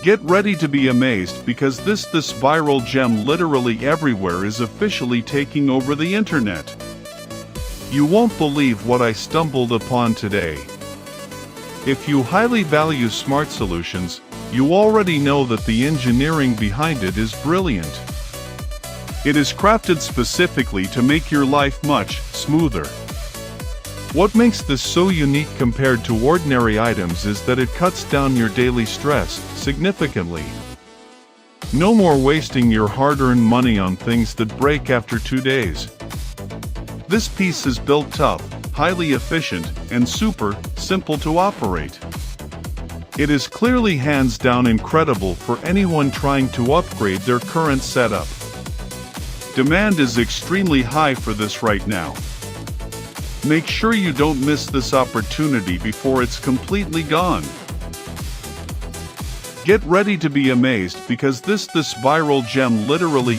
Get ready to be amazed because this viral gem literally everywhere is officially taking over the internet. You won't believe what I stumbled upon today. If you highly value smart solutions, you already know that the engineering behind it is brilliant. It is crafted specifically to make your life much smoother. What makes this so unique compared to ordinary items is that it cuts down your daily stress significantly. No more wasting your hard-earned money on things that break after 2 days. This piece is built tough, highly efficient, and super simple to operate. It is clearly hands down incredible for anyone trying to upgrade their current setup. Demand is extremely high for this right now. Make sure you don't miss this opportunity before it's completely gone. Get ready to be amazed because this viral gem literally